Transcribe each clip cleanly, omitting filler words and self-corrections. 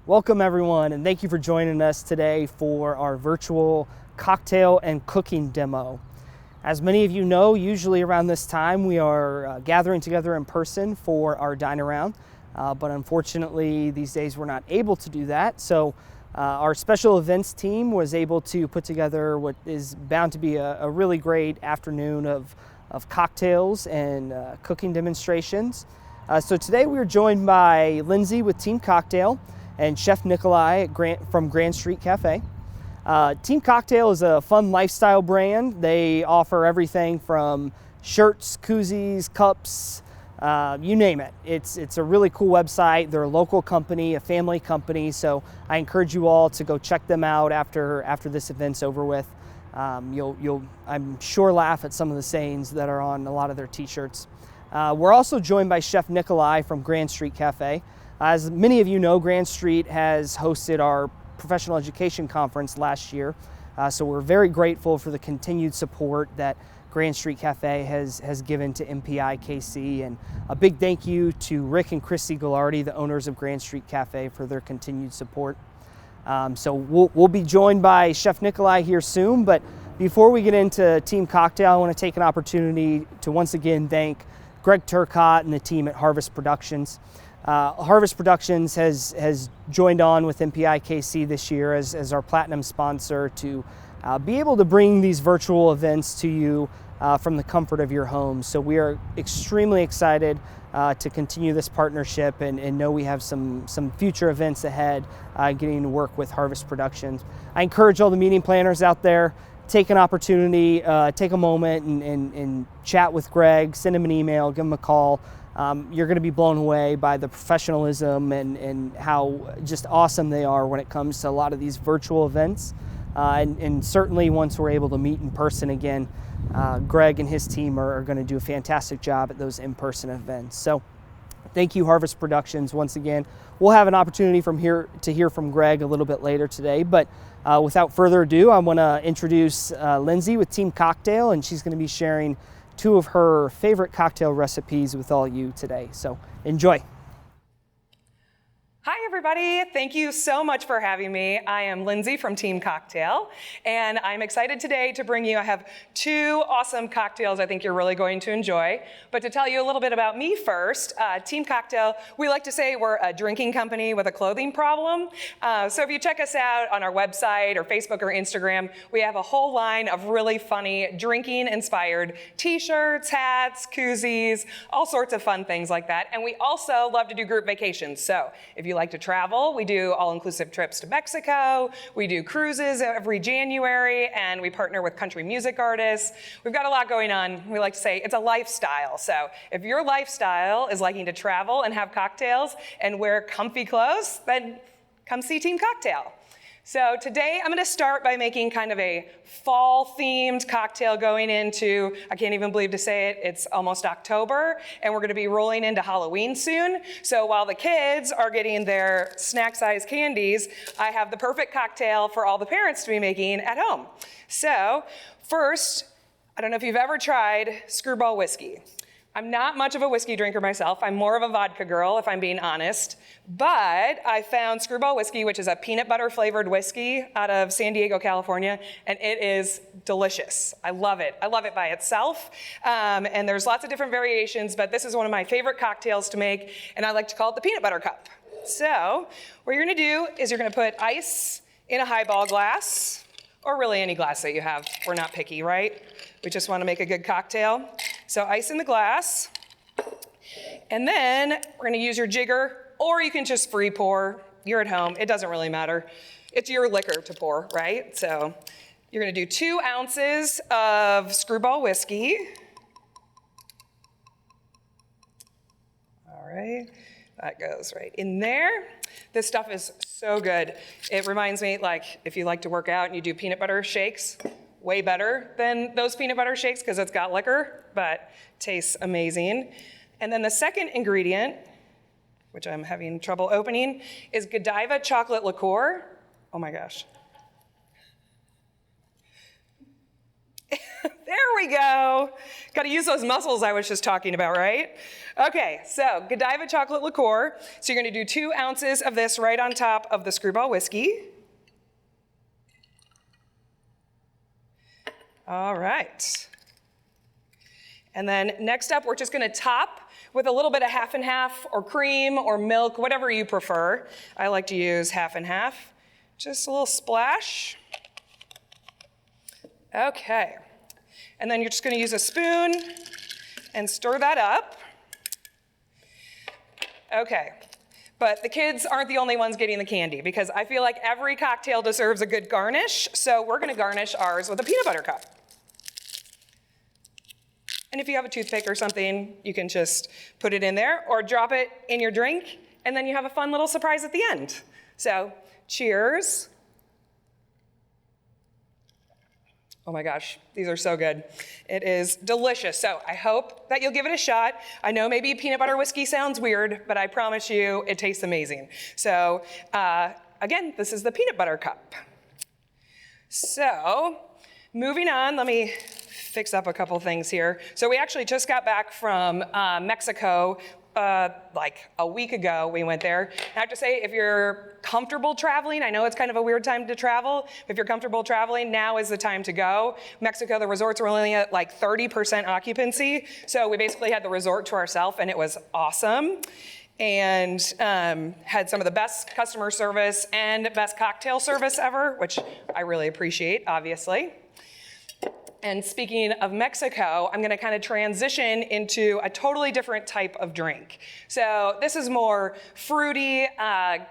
Welcome everyone, and thank you for joining us today for our virtual cocktail and cooking demo. As many of you know, usually around this time we are gathering together in person for our dine around, but unfortunately these days we're not able to do that. So our special events team was able to put together what is bound to be a really great afternoon of cocktails and cooking demonstrations. So today we are joined by Lindsay with Team Cocktail and Chef Nikolai from Grand Street Cafe. Team Cocktail is a fun lifestyle brand. They offer everything from shirts, koozies, cups, you name it. It's a really cool website. They're a local company, a family company, so I encourage you all to go check them out after this event's over with. You'll I'm sure laugh at some of the sayings that are on a lot of their t-shirts. We're also joined by Chef Nikolai from Grand Street Cafe. As many of you know, Grand Street has hosted our professional education conference last year, so we're very grateful for the continued support that Grand Street Cafe has given to MPI KC, and a big thank you to Rick and Christy Ghilardi, the owners of Grand Street Cafe, for their continued support. So we'll be joined by Chef Nikolai here soon, but before we get into Team Cocktail, I want to take an opportunity to once again thank Greg Turcott and the team at Harvest Productions. Harvest Productions has joined on with MPI KC this year as our platinum sponsor to be able to bring these virtual events to you from the comfort of your home. So we are extremely excited to continue this partnership and know we have some future events ahead getting to work with Harvest Productions. I encourage all the meeting planners out there, take an opportunity, take a moment and chat with Greg, send him an email, give him a call. You're going to be blown away by the professionalism and how just awesome they are when it comes to a lot of these virtual events. And certainly once we're able to meet in person again, Greg and his team are going to do a fantastic job at those in-person events. So thank you, Harvest Productions, once again. We'll have an opportunity to hear from Greg a little bit later today, but without further ado, I want to introduce Lindsay with Team Cocktail, and she's going to be sharing two of her favorite cocktail recipes with all you today. So enjoy. Hi everybody, thank you so much for having me. I am Lindsay from Team Cocktail, and I'm excited today to bring you, I have two awesome cocktails I think you're really going to enjoy. But to tell you a little bit about me first, Team Cocktail, we like to say we're a drinking company with a clothing problem. So if you check us out on our website or Facebook or Instagram, we have a whole line of really funny drinking inspired t-shirts, hats, koozies, all sorts of fun things like that. And we also love to do group vacations. So if you like to travel, we do all-inclusive trips to Mexico, we do cruises every January, and we partner with country music artists. We've got a lot going on. We like to say it's a lifestyle. So if your lifestyle is liking to travel and have cocktails and wear comfy clothes, then come see Team Cocktail. So today I'm going to start by making kind of a fall-themed cocktail going into, I can't even believe to say it, it's almost October, and we're going to be rolling into Halloween soon. So while the kids are getting their snack-sized candies, I have the perfect cocktail for all the parents to be making at home. So first, I don't know if you've ever tried Screwball whiskey. I'm not much of a whiskey drinker myself. I'm more of a vodka girl, if I'm being honest. But I found Screwball whiskey, which is a peanut butter flavored whiskey out of San Diego, California, and it is delicious. I love it. I love it by itself. And there's lots of different variations, but this is one of my favorite cocktails to make, and I like to call it the peanut butter cup. So what you're gonna do is you're gonna put ice in a highball glass, or really any glass that you have. We're not picky, right? We just wanna make a good cocktail. So ice in the glass, and then we're gonna use your jigger, or you can just free pour. You're at home, it doesn't really matter. It's your liquor to pour, right? So you're gonna do 2 ounces of Screwball whiskey. All right, that goes right in there. This stuff is so good. It reminds me, like, if you like to work out and you do peanut butter shakes, way better than those peanut butter shakes because it's got liquor, but tastes amazing. And then the second ingredient, which I'm having trouble opening, is Godiva chocolate liqueur. Oh my gosh. There we go. Got to use those muscles I was just talking about, right? Okay, so Godiva chocolate liqueur. So you're going to do 2 ounces of this right on top of the Screwball whiskey. All right. And then next up, we're just going to top with a little bit of half and half or cream or milk, whatever you prefer. I like to use half and half. Just a little splash. Okay. And then you're just going to use a spoon and stir that up. Okay. But the kids aren't the only ones getting the candy, because I feel like every cocktail deserves a good garnish. So we're going to garnish ours with a peanut butter cup. And if you have a toothpick or something, you can just put it in there or drop it in your drink, and then you have a fun little surprise at the end. So cheers. Oh my gosh, these are so good. It is delicious. So I hope that you'll give it a shot. I know maybe peanut butter whiskey sounds weird, but I promise you it tastes amazing. So again, this is the peanut butter cup. So moving on, let me fix up a couple things here. So we actually just got back from Mexico like a week ago. We went there. I have to say, if you're comfortable traveling, I know it's kind of a weird time to travel, but if you're comfortable traveling, now is the time to go. Mexico, the resorts were only at like 30% occupancy, so we basically had the resort to ourselves, and it was awesome. And had some of the best customer service and best cocktail service ever, which I really appreciate, obviously. And speaking of Mexico, I'm going to kind of transition into a totally different type of drink. So this is more fruity,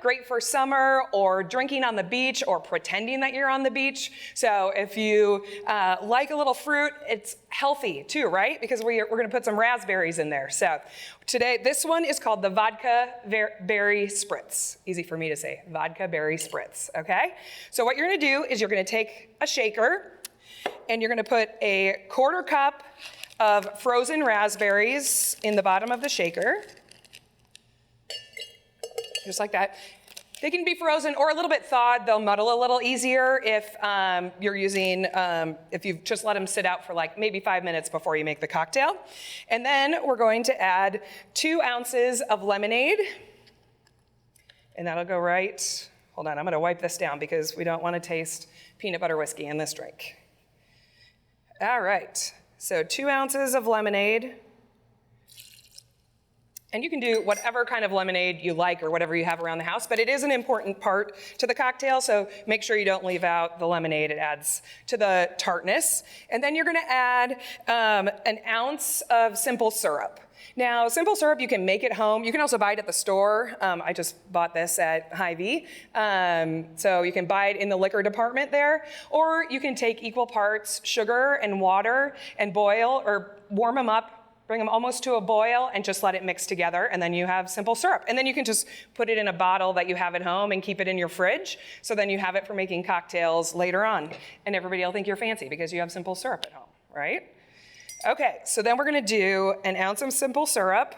great for summer or drinking on the beach or pretending that you're on the beach. So if you like a little fruit, it's healthy too, right? Because we're going to put some raspberries in there. So today, this one is called the Vodka Berry Spritz. Easy for me to say, Vodka Berry Spritz, okay? So what you're going to do is you're going to take a shaker, and you're going to put a 1/4 cup of frozen raspberries in the bottom of the shaker. Just like that. They can be frozen or a little bit thawed. They'll muddle a little easier if you're using, if you've just let them sit out for like maybe 5 minutes before you make the cocktail. And then we're going to add 2 ounces of lemonade. And that'll go right, hold on, I'm going to wipe this down because we don't want to taste peanut butter whiskey in this drink. All right, so 2 ounces of lemonade. And you can do whatever kind of lemonade you like or whatever you have around the house, but it is an important part to the cocktail, so make sure you don't leave out the lemonade. It adds to the tartness. And then you're gonna add 1 ounce of simple syrup. Now, simple syrup, you can make at home. You can also buy it at the store. I just bought this at Hy-Vee. So you can buy it in the liquor department there, or you can take equal parts sugar and water and boil or warm them up, bring them almost to a boil, and just let it mix together, and then you have simple syrup. And then you can just put it in a bottle that you have at home and keep it in your fridge, so then you have it for making cocktails later on. And everybody will think you're fancy because you have simple syrup at home, right? Okay, so then we're gonna do 1 ounce of simple syrup,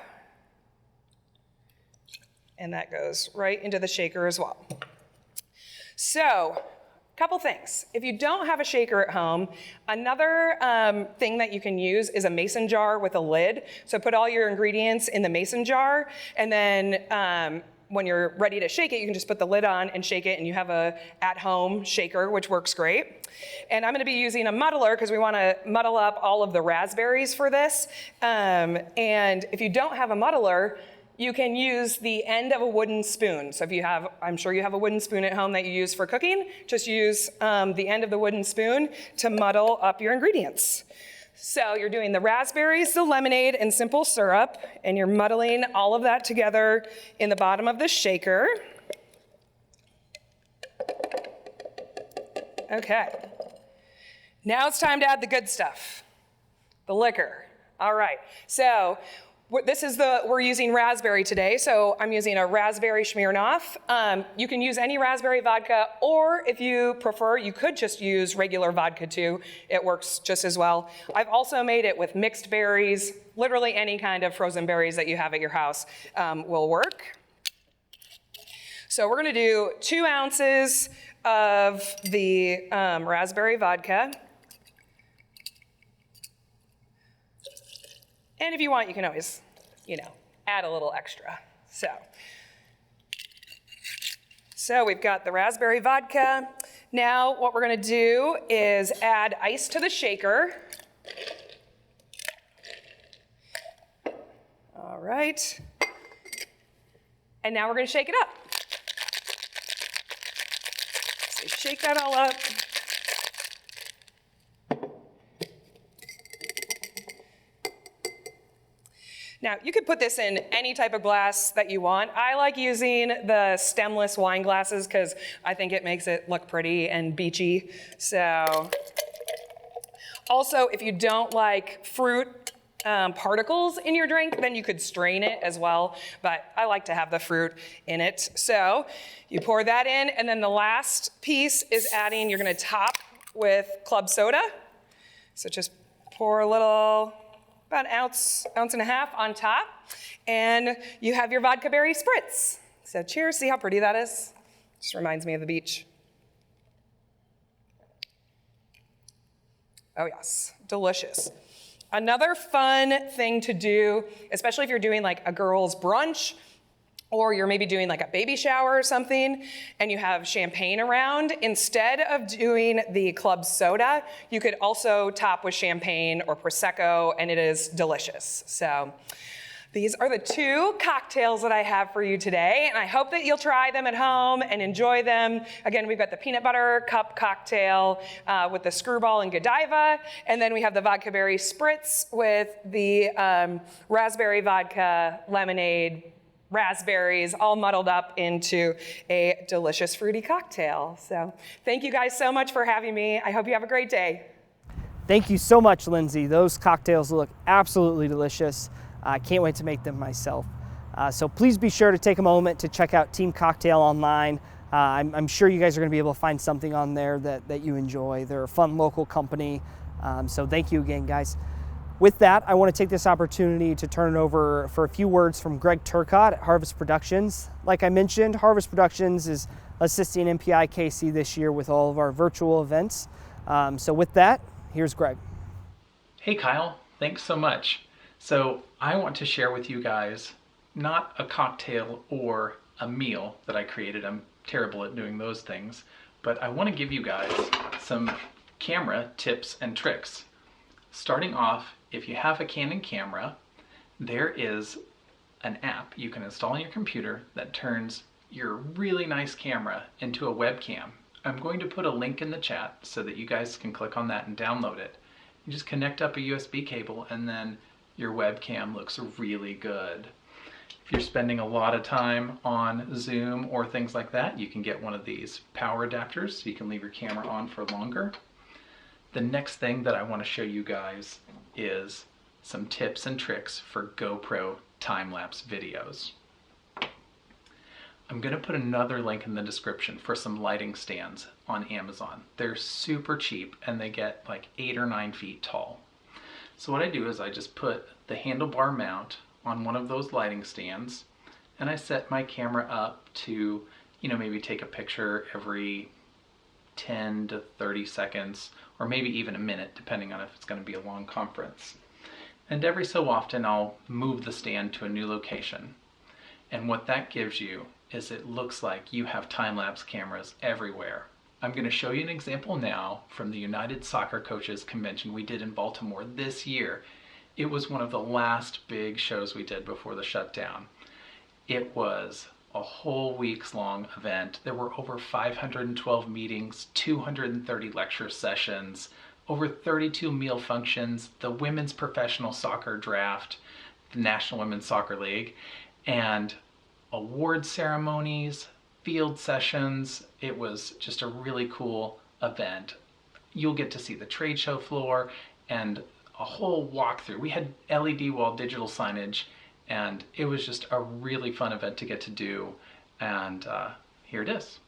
and that goes right into the shaker as well. So, couple things. If you don't have a shaker at home, another thing that you can use is a mason jar with a lid. So put all your ingredients in the mason jar, and then when you're ready to shake it, you can just put the lid on and shake it, and you have a at-home shaker, which works great. And I'm gonna be using a muddler because we wanna muddle up all of the raspberries for this. And if you don't have a muddler, you can use the end of a wooden spoon. So if you have, I'm sure you have a wooden spoon at home that you use for cooking, just use the end of the wooden spoon to muddle up your ingredients. So you're doing the raspberries, the lemonade, and simple syrup, and you're muddling all of that together in the bottom of the shaker. Okay. Now it's time to add the good stuff, the liquor. All right, so we're using raspberry today, so I'm using a raspberry Smirnoff. You can use any raspberry vodka, or if you prefer, you could just use regular vodka too. It works just as well. I've also made it with mixed berries. Literally any kind of frozen berries that you have at your house will work. So we're gonna do 2 ounces of the raspberry vodka. And if you want, you can always, add a little extra. So we've got the raspberry vodka. Now what we're gonna do is add ice to the shaker. All right. And now we're gonna shake it up. So shake that all up. Now, you could put this in any type of glass that you want. I like using the stemless wine glasses because I think it makes it look pretty and beachy. So, also, if you don't like fruit particles in your drink, then you could strain it as well. But I like to have the fruit in it. So, you pour that in, and then the last piece is adding, you're gonna top with club soda. So just pour a little, about an ounce and a half on top, and you have your vodka berry spritz. So cheers, see how pretty that is? Just reminds me of the beach. Oh yes, delicious. Another fun thing to do, especially if you're doing like a girls' brunch, or you're maybe doing like a baby shower or something, and you have champagne around, instead of doing the club soda, you could also top with champagne or Prosecco, and it is delicious. So these are the 2 cocktails that I have for you today, and I hope that you'll try them at home and enjoy them. Again, we've got the peanut butter cup cocktail with the screwball and Godiva, and then we have the vodka berry spritz with the raspberry vodka lemonade, raspberries all muddled up into a delicious fruity cocktail. So thank you guys so much for having me. I hope you have a great day. Thank you so much, Lindsay. Those cocktails look absolutely delicious. I can't wait to make them myself. So please be sure to take a moment to check out Team Cocktail online. I'm sure you guys are going to be able to find something on there that you enjoy. They're a fun local company. So thank you again, guys. With that, I want to take this opportunity to turn it over for a few words from Greg Turcott at Harvest Productions. Like I mentioned, Harvest Productions is assisting MPI KC this year with all of our virtual events. So with that, here's Greg. Hey Kyle, thanks so much. So I want to share with you guys not a cocktail or a meal that I created. I'm terrible at doing those things, but I want to give you guys some camera tips and tricks. Starting off, if you have a Canon camera, there is an app you can install on your computer that turns your really nice camera into a webcam. I'm going to put a link in the chat so that you guys can click on that and download it. You just connect up a USB cable and then your webcam looks really good. If you're spending a lot of time on Zoom or things like that, you can get one of these power adapters so you can leave your camera on for longer. The next thing that I want to show you guys is some tips and tricks for GoPro time-lapse videos. I'm going to put another link in the description for some lighting stands on Amazon. They're super cheap and they get like 8 or 9 feet tall. So what I do is I just put the handlebar mount on one of those lighting stands and I set my camera up to, maybe take a picture every 10 to 30 seconds, or maybe even a minute, depending on if it's going to be a long conference. And every so often I'll move the stand to a new location. And what that gives you is it looks like you have time-lapse cameras everywhere. I'm going to show you an example now from the United Soccer Coaches Convention we did in Baltimore this year. It was one of the last big shows we did before the shutdown. It was a whole week's long event. There were over 512 meetings, 230 lecture sessions, over 32 meal functions, the women's professional soccer draft, the National Women's Soccer League, and award ceremonies, field sessions. It was just a really cool event. You'll get to see the trade show floor and a whole walkthrough. We had LED wall digital signage, and it was just a really fun event to get to do, and here it is.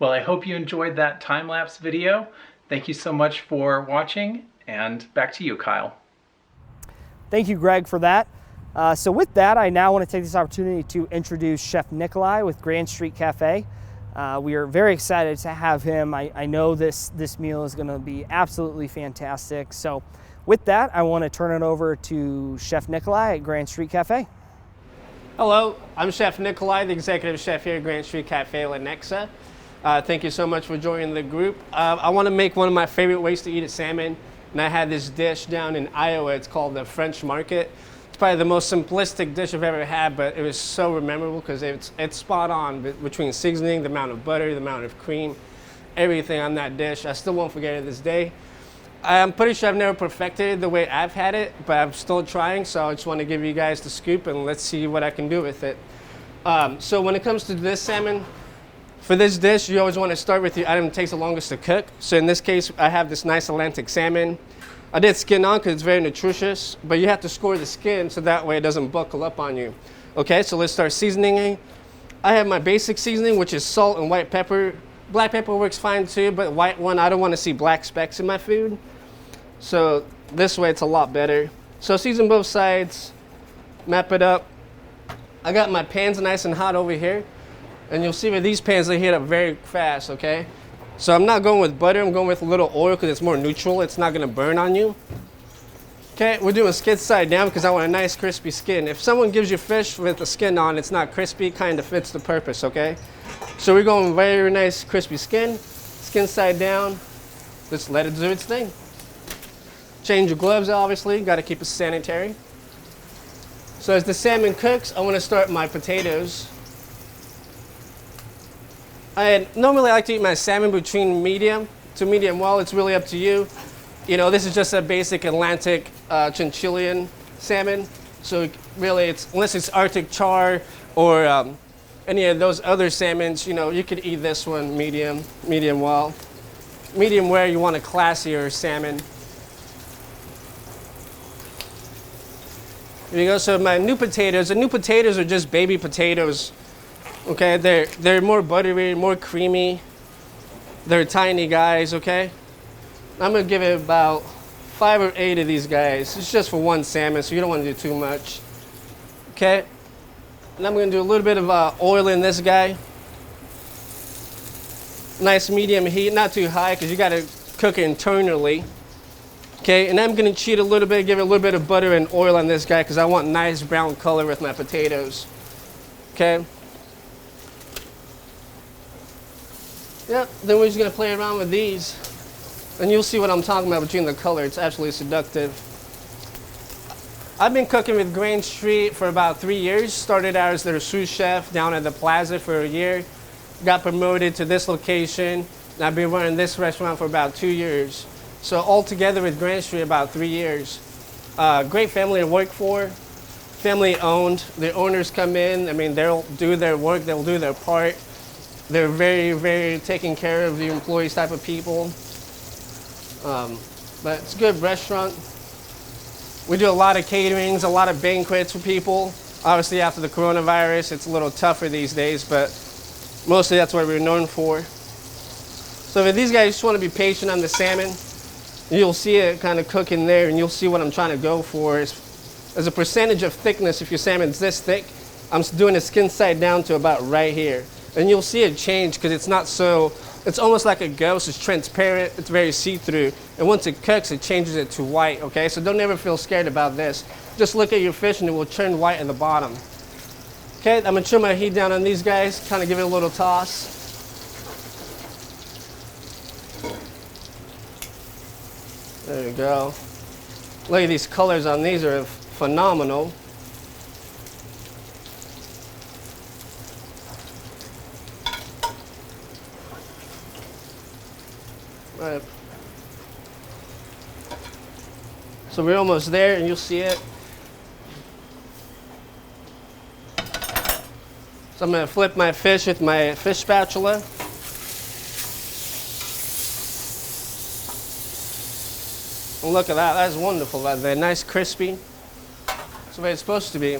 Well, I hope you enjoyed that time-lapse video. Thank you so much for watching, and back to you, Kyle. Thank you, Greg, for that. So with that, I now want to take this opportunity to introduce Chef Nikolai with Grand Street Cafe. We are very excited to have him. I know this meal is going to be absolutely fantastic. So with that, I want to turn it over to Chef Nikolai at Grand Street Cafe. Hello, I'm Chef Nikolai, the executive chef here at Grand Street Cafe Lenexa. Thank you so much for joining the group. I want to make one of my favorite ways to eat a salmon, and I had this dish down in Iowa. It's called the French Market. It's probably the most simplistic dish I've ever had, but it was so memorable because it's spot on between seasoning, the amount of butter, the amount of cream, everything on that dish. I still won't forget it this day. I'm pretty sure I've never perfected it the way I've had it, but I'm still trying, so I just want to give you guys the scoop and let's see what I can do with it. So when it comes to this salmon, for this dish, you always want to start with the item that takes the longest to cook. So in this case, I have this nice Atlantic salmon. I did skin on because it's very nutritious, but you have to score the skin so that way it doesn't buckle up on you. Okay, so let's start seasoning. I have my basic seasoning, which is salt and white pepper. Black pepper works fine too, but white one, I don't want to see black specks in my food. So this way it's a lot better. So season both sides, map it up. I got my pans nice and hot over here. And you'll see with these pans, they heat up very fast, okay? So I'm not going with butter, I'm going with a little oil because it's more neutral. It's not gonna burn on you. Okay, we're doing skin side down because I want a nice crispy skin. If someone gives you fish with the skin on, it's not crispy, kind of fits the purpose, okay? So we're going very nice crispy skin side down. Just let it do its thing. Change your gloves, obviously, gotta keep it sanitary. So as the salmon cooks, I wanna start my potatoes. I normally like to eat my salmon between medium to medium well. It's really up to you. You know, this is just a basic Atlantic chinchillian salmon. So really, unless it's Arctic char or any of those other salmons, you know, you could eat this one medium well. Medium rare, you want a classier salmon. Here you go. So my new potatoes. The new potatoes are just baby potatoes. Okay, they're more buttery, more creamy. They're tiny guys, okay? I'm gonna give it about 5 or 8 of these guys. It's just for one salmon, so you don't wanna do too much. Okay, and I'm gonna do a little bit of oil in this guy. Nice medium heat, not too high, because you gotta cook it internally. Okay, and I'm gonna cheat a little bit, give it a little bit of butter and oil on this guy, because I want nice brown color with my potatoes. Okay. Yeah, then we're just gonna play around with these. And you'll see what I'm talking about between the color. It's absolutely seductive. I've been cooking with Grand Street for about 3 years. Started out as their sous chef down at the Plaza for a year. Got promoted to this location. And I've been running this restaurant for about 2 years. So altogether with Grand Street, about 3 years. Great family to work for. Family owned. The owners come in. I mean, they'll do their work. They'll do their part. They're very, very taking care of the employees type of people. But it's a good restaurant. We do a lot of caterings, a lot of banquets for people. Obviously after the coronavirus, it's a little tougher these days, but mostly that's what we're known for. So for these guys, you just want to be patient on the salmon. You'll see it kind of cooking there, and you'll see what I'm trying to go for. As a percentage of thickness, if your salmon's this thick, I'm doing the skin side down to about right here. And you'll see it change because it's not so, it's almost like a ghost. It's transparent, it's very see-through. And once it cooks, it changes it to white, okay? So don't ever feel scared about this. Just look at your fish and it will turn white at the bottom. Okay, I'm gonna trim my heat down on these guys, kind of give it a little toss. There you go. Look at these colors on these are phenomenal. Right. So we're almost there, and you'll see it. So I'm going to flip my fish with my fish spatula. And look at that, that's wonderful. They're nice, crispy. That's the way it's supposed to be.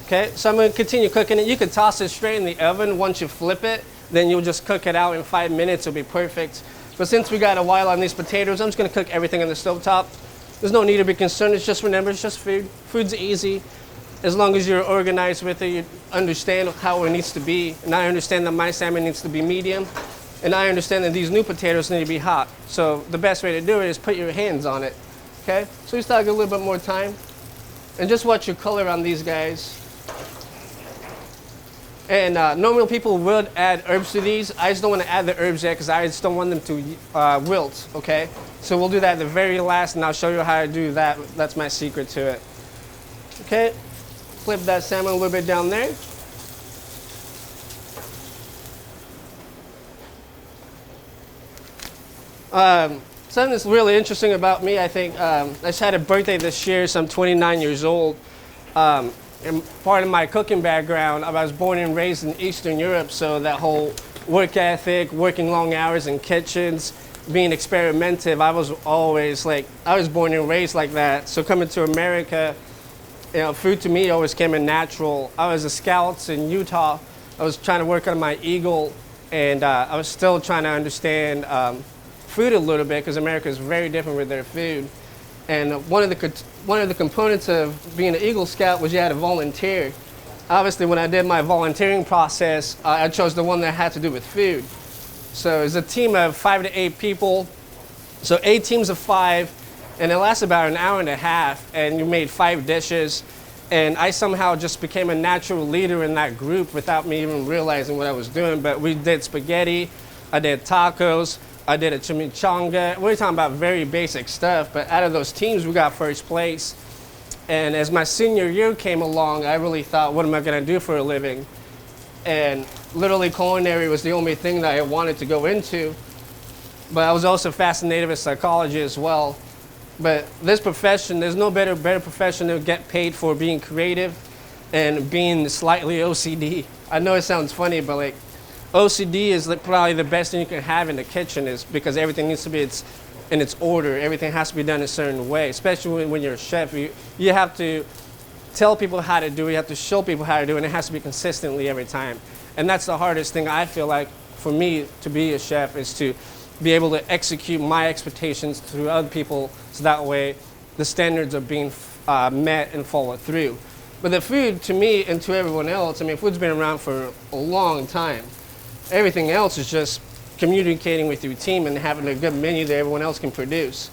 Okay, so I'm going to continue cooking it. You can toss it straight in the oven once you flip it, then you'll just cook it out in 5 minutes. It'll be perfect. But since we got a while on these potatoes, I'm just gonna cook everything on the stovetop. There's no need to be concerned. It's just, remember, it's just food. Food's easy. As long as you're organized with it, you understand how it needs to be. And I understand that my salmon needs to be medium. And I understand that these new potatoes need to be hot. So the best way to do it is put your hands on it, okay? So we start a little bit more time. And just watch your color on these guys. And normally people would add herbs to these. I just don't want to add the herbs yet because I just don't want them to wilt, okay? So we'll do that at the very last, and I'll show you how to do that. That's my secret to it. Okay, flip that salmon a little bit down there. Something that's really interesting about me, I think, I just had a birthday this year, so I'm 29 years old. And part of my cooking background, I was born and raised in Eastern Europe, so that whole work ethic, working long hours in kitchens, being experimentative, I was always like, I was born and raised like that. So coming to America, you know, food to me always came in natural. I was a scout in Utah. I was trying to work on my eagle, and I was still trying to understand food a little bit because America is very different with their food. And one of the components of being an Eagle Scout was you had to volunteer. Obviously, when I did my volunteering process, I chose the one that had to do with food. So it's a team of 5 to 8 people. So 8 teams of 5, and it lasts about an hour and a half, and you made 5 dishes. And I somehow just became a natural leader in that group without me even realizing what I was doing. But we did spaghetti, I did tacos, I did a chimichanga. We're talking about very basic stuff, but out of those teams, we got first place. And as my senior year came along, I really thought, what am I gonna do for a living? And literally culinary was the only thing that I wanted to go into. But I was also fascinated with psychology as well. But this profession, there's no better profession to get paid for being creative and being slightly OCD. I know it sounds funny, but like, OCD is like probably the best thing you can have in the kitchen, is because everything needs to be in its order. Everything has to be done a certain way, especially when you're a chef. You have to tell people how to do it. You have to show people how to do it, and it has to be consistently every time. And that's the hardest thing I feel like for me to be a chef, is to be able to execute my expectations through other people, so that way the standards are being met and followed through. But the food, to me and to everyone else, I mean, food's been around for a long time. Everything else is just communicating with your team and having a good menu that everyone else can produce.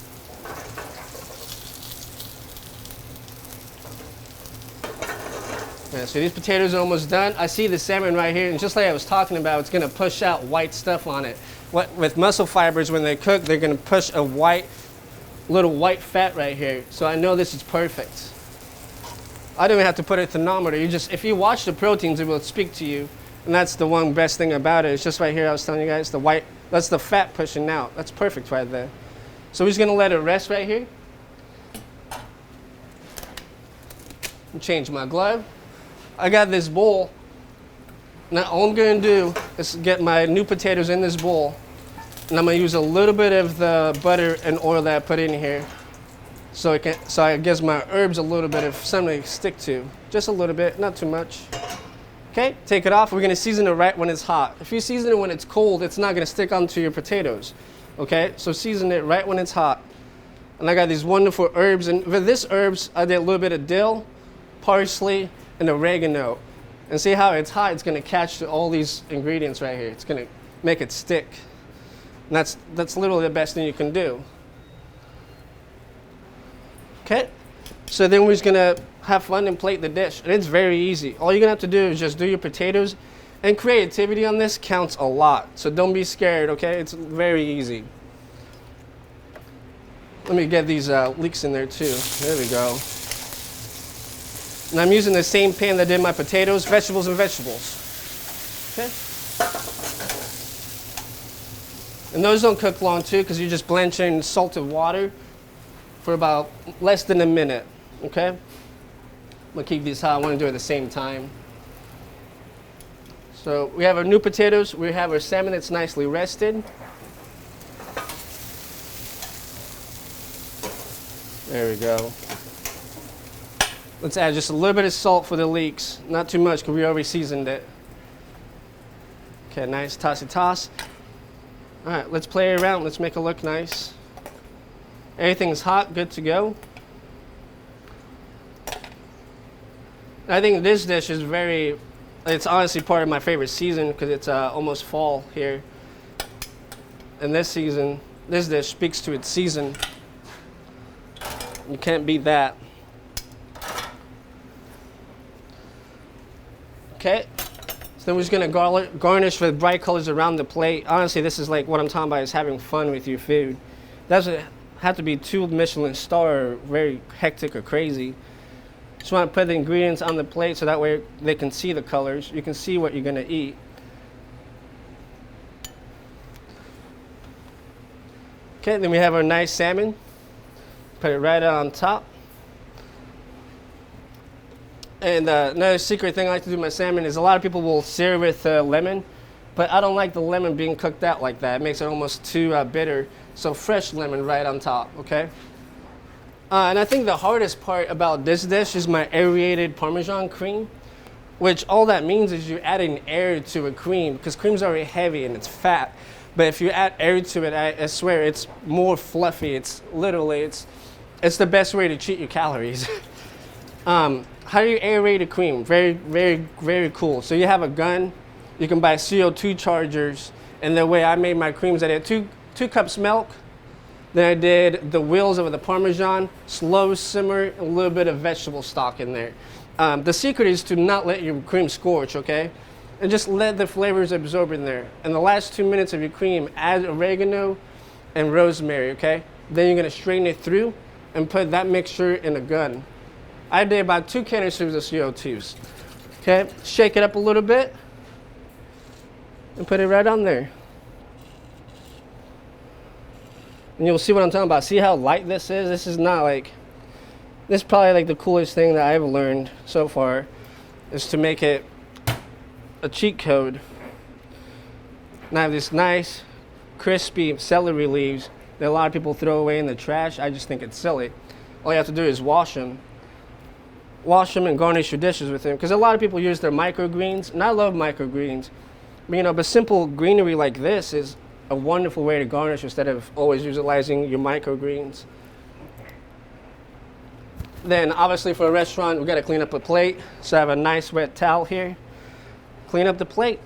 Yeah, so these potatoes are almost done. I see the salmon right here, and just like I was talking about, it's gonna push out white stuff on it. With muscle fibers, when they cook, they're gonna push a little white fat right here. So I know this is perfect. I don't even have to put a thermometer. If you watch the proteins, it will speak to you. And that's the one best thing about it. It's just right here, I was telling you guys, the white, that's the fat pushing out. That's perfect right there. So we're just gonna let it rest right here. Change my glove. I got this bowl. Now all I'm gonna do is get my new potatoes in this bowl. And I'm gonna use a little bit of the butter and oil that I put in here. So it gives my herbs a little bit of something to stick to. Just a little bit, not too much. Okay, take it off. We're gonna season it right when it's hot. If you season it when it's cold, it's not gonna stick onto your potatoes. Okay, so season it right when it's hot. And I got these wonderful herbs, and with this herbs, I did a little bit of dill, parsley, and oregano. And see how it's hot, it's gonna catch all these ingredients right here. It's gonna make it stick. And that's literally the best thing you can do. Okay, so then we're just gonna have fun and plate the dish. And it's very easy. All you're gonna have to do is just do your potatoes, and creativity on this counts a lot. So don't be scared, okay? It's very easy. Let me get these leeks in there too. There we go. And I'm using the same pan that did my potatoes, vegetables and vegetables. Okay. And those don't cook long too, because you're just blanching salted water for about less than a minute, okay? I'm gonna keep these hot. I wanna do it at the same time. So we have our new potatoes. We have our salmon that's nicely rested. There we go. Let's add just a little bit of salt for the leeks. Not too much, because we already seasoned it. Okay, nice tossy toss. All right, let's play it around. Let's make it look nice. Everything's hot, good to go. I think this dish is it's honestly part of my favorite season because it's almost fall here. And this dish speaks to its season. You can't beat that. Okay, so then we're just gonna garnish with bright colors around the plate. Honestly, this is like what I'm talking about, is having fun with your food. Doesn't have to be too Michelin star or very hectic or crazy. Just want to put the ingredients on the plate so that way they can see the colors. You can see what you're gonna eat. Okay, then we have our nice salmon. Put it right on top. And another secret thing I like to do with my salmon is a lot of people will sear with lemon, but I don't like the lemon being cooked out like that. It makes it almost too bitter. So fresh lemon right on top, okay? And I think the hardest part about this dish is my aerated Parmesan cream, which all that means is you're adding air to a cream because cream's already heavy and it's fat. But if you add air to it, I swear it's more fluffy. It's the best way to cheat your calories. How do you aerate a cream? Very, very, very cool. So you have a gun, you can buy CO2 chargers, and the way I made my creams, I did two cups milk, then I did the wheels of the Parmesan, slow simmer, a little bit of vegetable stock in there. The secret is to not let your cream scorch, okay? And just let the flavors absorb in there. In the last 2 minutes of your cream, add oregano and rosemary, okay? Then you're gonna strain it through and put that mixture in a gun. I did about 2 canisters of CO2s. Okay, shake it up a little bit and put it right on there. And you'll see what I'm talking about. See how light this is? This is probably like the coolest thing that I've learned so far, is to make it a cheat code. And I have this nice, crispy celery leaves that a lot of people throw away in the trash. I just think it's silly. All you have to do is wash them and garnish your dishes with them. Because a lot of people use their microgreens, and I love microgreens. But simple greenery like this is a wonderful way to garnish instead of always utilizing your microgreens. Then obviously for a restaurant, we gotta clean up a plate. So I have a nice wet towel here. Clean up the plate.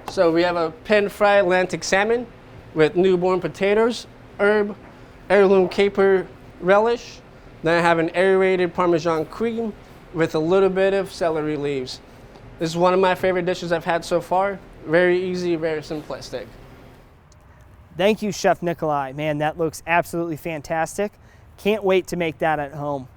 So we have a pan-fried Atlantic salmon with newborn potatoes, herb, heirloom caper relish. Then I have an aerated Parmesan cream with a little bit of celery leaves. This is one of my favorite dishes I've had so far. Very easy, very simplistic. Thank you, Chef Nikolai. Man, that looks absolutely fantastic. Can't wait to make that at home.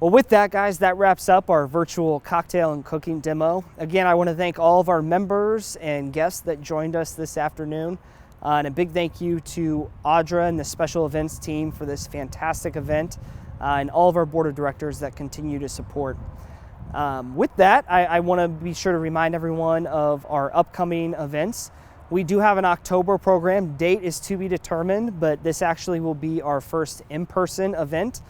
Well, with that, guys, that wraps up our virtual cocktail and cooking demo. Again, I want to thank all of our members and guests that joined us this afternoon. And a big thank you to Audra and the special events team for this fantastic event, and all of our board of directors that continue to support. With that, I want to be sure to remind everyone of our upcoming events. We do have an October program. Date is to be determined, but this actually will be our first in-person event.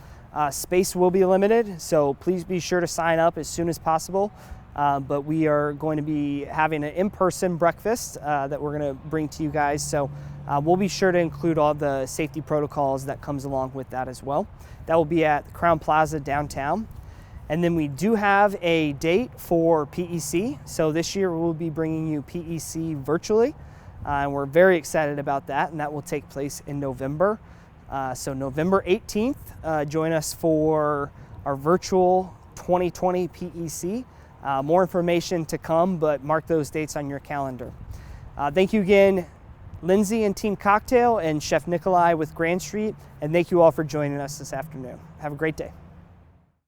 Space will be limited, so please be sure to sign up as soon as possible. But we are going to be having an in-person breakfast that we're going to bring to you guys. So we'll be sure to include all the safety protocols that comes along with that as well. That will be at Crown Plaza downtown. And then we do have a date for PEC. So this year we'll be bringing you PEC virtually. And we're very excited about that, and that will take place in November. So November 18th, join us for our virtual 2020 PEC. More information to come, but mark those dates on your calendar. Thank you again, Lindsay and Team Cocktail and Chef Nikolai with Grand Street, and thank you all for joining us this afternoon. Have a great day.